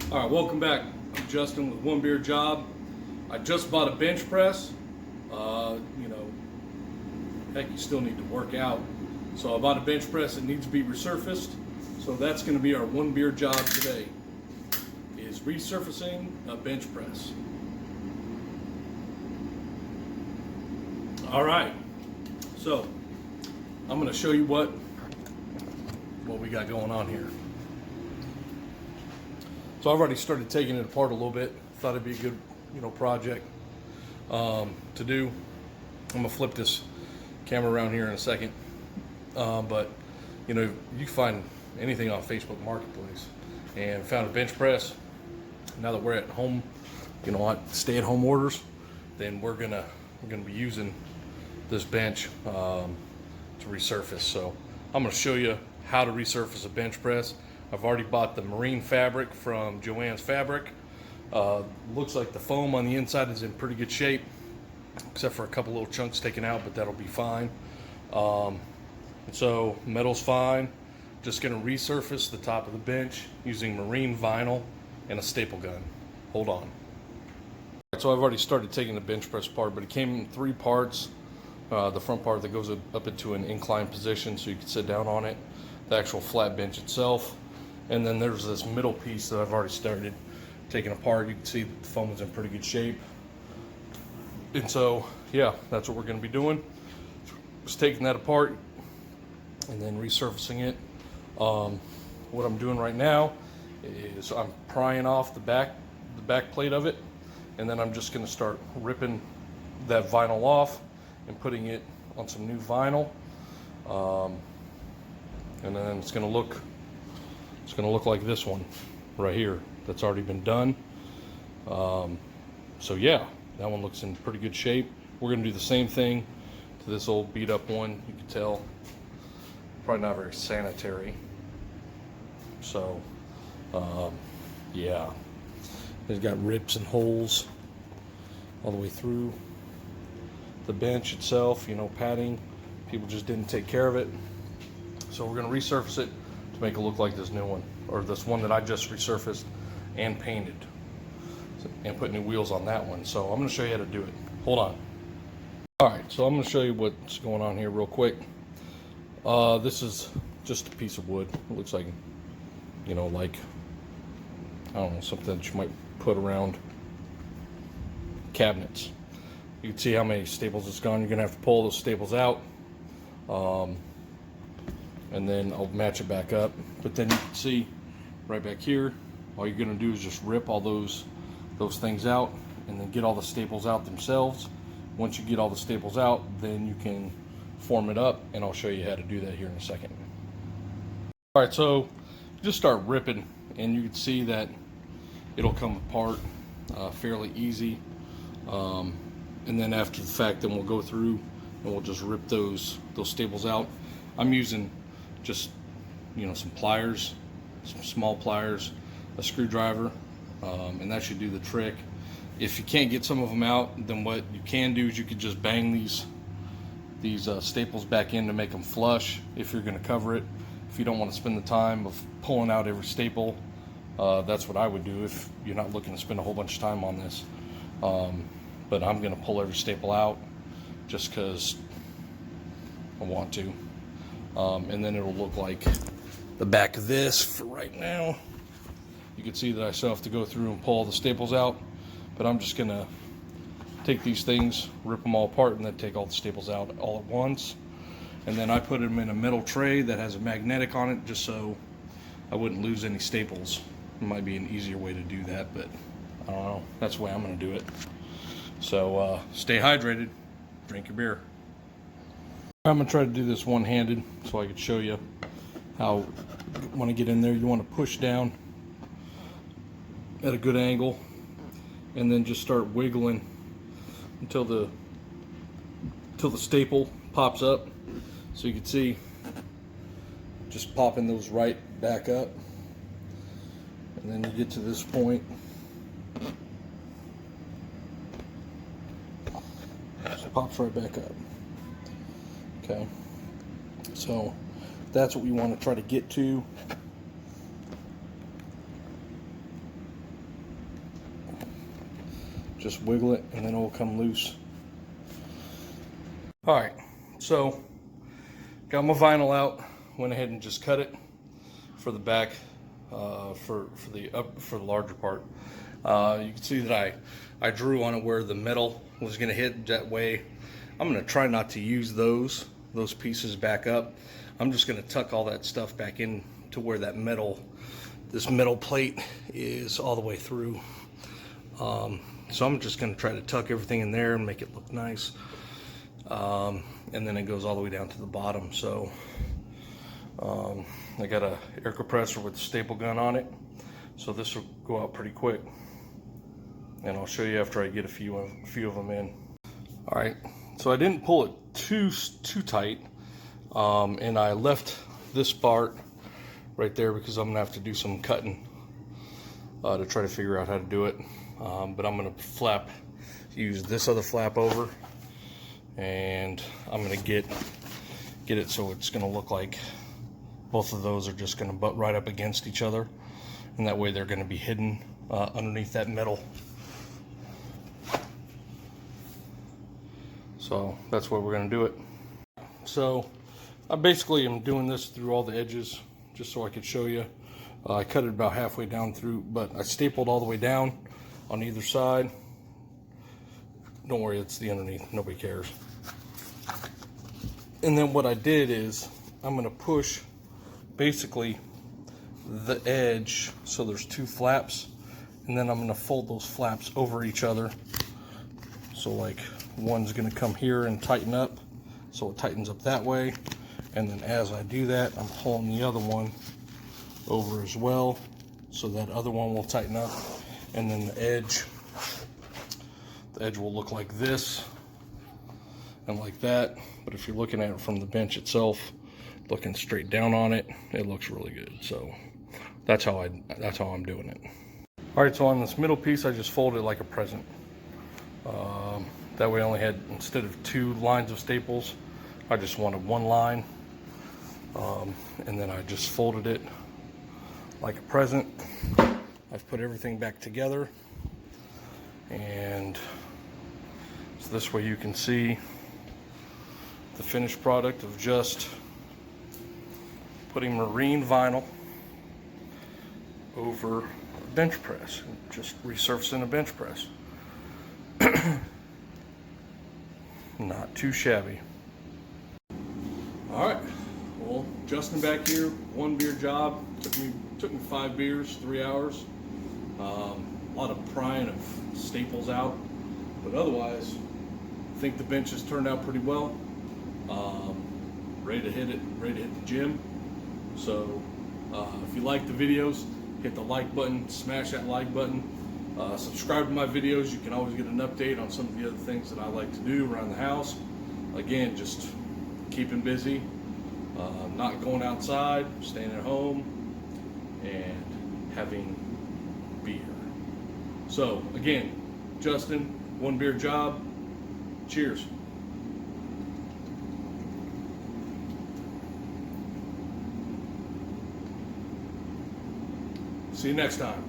All right, welcome back. I'm Justin with One Beer Job. I just bought a bench press. Heck, you still need to work out. So I bought a bench press that needs to be resurfaced. So that's going to be our One Beer Job today, is resurfacing a bench press. All right, so I'm going to show you what we got going on here. So I've already started taking it apart a little bit. Thought it'd be a good, project to do. I'm gonna flip this camera around here in a second. But you can find anything on Facebook Marketplace, and found a bench press. Now that we're at home, stay-at-home orders, then we're gonna be using this bench to resurface. So I'm gonna show you how to resurface a bench press. I've already bought the marine fabric from Joann's Fabric. Looks like the foam on the inside is in pretty good shape, except for a couple little chunks taken out, but that'll be fine. So metal's fine. Just gonna resurface the top of the bench using marine vinyl and a staple gun. Hold on. So I've already started taking the bench press apart, but it came in 3 parts. The front part that goes up into an inclined position so you can sit down on it, the actual flat bench itself, and then there's this middle piece that I've already started taking apart. You can see the foam is in pretty good shape. And so, yeah, that's what we're going to be doing. Just taking that apart and then resurfacing it. What I'm doing right now is I'm prying off the back plate of it, and then I'm just going to start ripping that vinyl off and putting it on some new vinyl. And then it's going to look like this one right here that's already been done. So yeah, that one looks in pretty good shape. We're going to do the same thing to this old beat up one. You can tell, probably not very sanitary. So yeah, it's got rips and holes all the way through the bench itself, padding. People just didn't take care of it. So we're going to resurface it to make it look like this new one, or this one that I just resurfaced and painted, and put new wheels on that one. So I'm going to show you how to do it. Hold on. All right, so I'm going to show you what's going on here real quick. This is just a piece of wood. It looks like, like, I don't know, something that you might put around cabinets. You can see how many staples it's gone. You're going to have to pull those staples out. And then I'll match it back up. But then you can see right back here, all you're going to do is just rip all those things out and then get all the staples out themselves. Once you get all the staples out, then you can form it up, and I'll show you how to do that here in a second. All right, so just start ripping, and you can see that it'll come apart fairly easy. And then after the fact, then we'll go through and we'll just rip those staples out. I'm using just some pliers, some small pliers, a screwdriver, and that should do the trick. If you can't get some of them out, then what you can do is you could just bang these staples back in to make them flush if you're going to cover it. If you don't want to spend the time of pulling out every staple, that's what I would do if you're not looking to spend a whole bunch of time on this. But I'm going to pull every staple out just because I want to. And then it'll look like the back of this for right now. You can see that I still have to go through and pull all the staples out, but I'm just going to take these things, rip them all apart, and then take all the staples out all at once. And then I put them in a metal tray that has a magnetic on it, just so I wouldn't lose any staples. It might be an easier way to do that, but I don't know. That's the way I'm going to do it. So stay hydrated, drink your beer. I'm going to try to do this one-handed so I can show you how, when I get in there, you want to push down at a good angle and then just start wiggling until the staple pops up. So you can see, just popping those right back up, and then you get to this point. Just pops right back up. Okay, so that's what we want to try to get to. just wiggle it and then it will come loose. All right, so got my vinyl out, went ahead and just cut it for the back, for the larger part. You can see that I drew on it where the metal was going to hit. That way I'm going to try not to use those pieces back up. I'm just going to tuck all that stuff back in to where that this metal plate is all the way through. So I'm just going to try to tuck everything in there and make it look nice. And then it goes all the way down to the bottom. So I got a air compressor with a staple gun on it, so this will go out pretty quick, and I'll show you after I get a few of them in. All right, so I didn't pull it too tight, and I left this part right there because I'm gonna have to do some cutting to try to figure out how to do it. But I'm gonna use this other flap over, and I'm gonna get it so it's gonna look like both of those are just gonna butt right up against each other, and that way they're gonna be hidden underneath that metal. So that's where we're gonna do it. So I basically am doing this through all the edges just so I could show you. I cut it about halfway down through, but I stapled all the way down on either side. Don't worry, it's the underneath, nobody cares. And then what I did is I'm gonna push basically the edge, so there's two flaps, and then I'm gonna fold those flaps over each other. So like one's gonna come here and tighten up, so it tightens up that way. And then as I do that, I'm pulling the other one over as well, so that other one will tighten up. And then the edge will look like this and like that. But if you're looking at it from the bench itself, looking straight down on it, it looks really good. So that's how I'm doing it. All right, so on this middle piece, I just folded it like a present. That way I only had, instead of 2 lines of staples, I just wanted 1 line. And then I just folded it like a present. I've put everything back together, and so this way you can see the finished product of just putting marine vinyl over a bench press, just resurfacing a bench press. Not too shabby. All right, well, Justin back here, 1 beer job. Took me 5 beers, 3 hours. A lot of prying of staples out, but otherwise, I think the bench has turned out pretty well. Ready to hit the gym. So if you like the videos, hit the like button, smash that like button. Subscribe to my videos. You can always get an update on some of the other things that I like to do around the house. Again, just keeping busy, not going outside, staying at home, and having beer. So again, Justin, 1 beer job. Cheers. See you next time.